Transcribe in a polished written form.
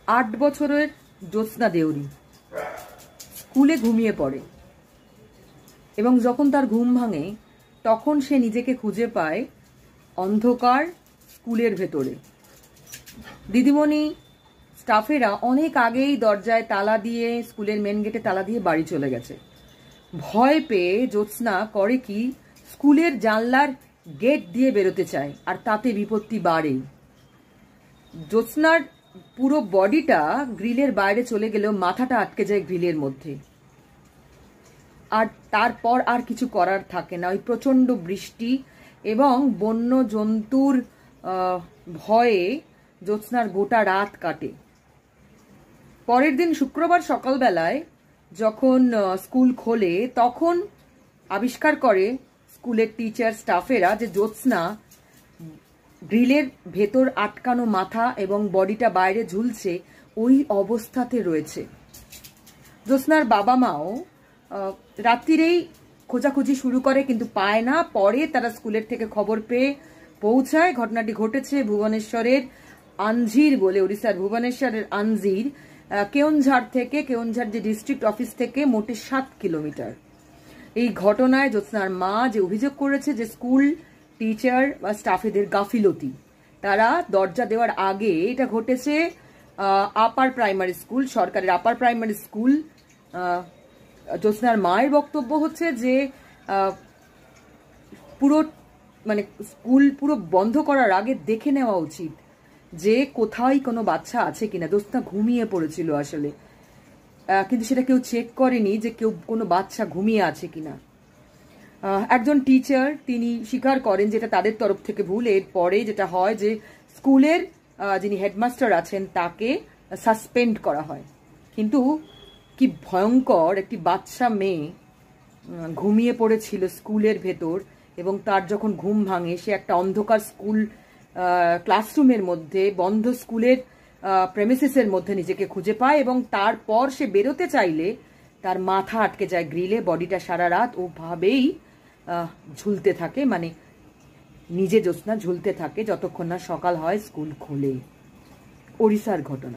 8 বছরের জ্যোৎস্না দেউরি স্কুলে ঘুমিয়ে পড়ে এবং যখন তার ঘুম ভাঙে তখন সে নিজেকে খুঁজে পায় অন্ধকার স্কুলের ভেতরে। দিদিমণি স্টাফেরা অনেক আগেই দরজায় তালা দিয়ে, স্কুলের মেন গেটে তালা দিয়ে বাড়ি চলে গেছে। ভয় পেয়ে জ্যোৎস্না করে কি, স্কুলের জানলার গেট দিয়ে বেরোতে চায়, আর তাতে বিপত্তি বাড়ে। জ্যোৎস্নার পুরো বডিটা গ্রিলের বাইরে চলে গেলেও মাথাটা আটকে যায় গ্রিলের মধ্যে, আর তারপর আর কিছু করার থাকে না। ওই প্রচন্ড বৃষ্টি এবং বন্য জন্তুর ভয়ে জ্যোৎস্নার গোটা রাত কাটে। পরের দিন শুক্রবার সকালবেলায় যখন স্কুল খোলে তখন আবিষ্কার করে স্কুলের টিচার স্টাফেরা যে জ্যোৎস্না গ্রিলের ভেতর আটকানো মাথা এবং বডিটা বাইরে ঝুলছে, ওই অবস্থাতে রয়েছে। জ্যোৎস্নার বাবা মাও রাত্রিরেই খোঁজাখুঁজি শুরু করে, কিন্তু পায় না। পরে তারা স্কুলের থেকে খবর পেয়ে পৌঁছায়। ঘটনাটি ঘটেছে ভুবনেশ্বরের আনজির বলে, উড়িষ্যার ভুবনেশ্বরের আনজির, কেওনঝাড় যে ডিস্ট্রিক্ট অফিস থেকে মোটে 7 কিলোমিটার। এই ঘটনায় জ্যোৎস্নার মা যে অভিযোগ করেছে যে স্কুল টিচার বা স্টাফেদের গাফিলতি, তারা দরজা দেওয়ার আগে, এটা ঘটেছে আপার প্রাইমারি স্কুল, সরকারের আপার প্রাইমারি স্কুল। জ্যোৎস্নার মায়ের বক্তব্য হচ্ছে যে পুরো স্কুল পুরো বন্ধ করার আগে দেখে নেওয়া উচিত যে কোথায় কোনো বাচ্চা আছে কিনা। জ্যোৎস্না ঘুমিয়ে পড়েছিল আসলে, কিন্তু সেটা কেউ চেক করেনি যে কোনো বাচ্চা ঘুমিয়ে আছে কিনা। একজন টিচার তিনি স্বীকার করেন যেটা তাদের তরফ থেকে ভুল। এরপরে যেটা হয় যে স্কুলের যিনি হেডমাস্টার আছেন তাকে সাসপেন্ড করা হয়। কিন্তু কি ভয়ঙ্কর, একটি বাচ্চা মেয়ে ঘুমিয়ে পড়েছিল স্কুলের ভেতর, এবং তার যখন ঘুম ভাঙে সে একটা অন্ধকার স্কুল ক্লাসরুমের মধ্যে, বন্ধ স্কুলের প্রেমিসিসের মধ্যে নিজেকে খুঁজে পায়, এবং তারপর সে বেরোতে চাইলে তার মাথা আটকে যায় গ্রিলে। বডিটা সারা রাত ওভাবেই ঝুলতে থাকে, নিজে জ্যোৎস্না ঝুলতে থাকে যতক্ষণ না সকাল হয়, স্কুল খোলে। ওড়িশার ঘটনা।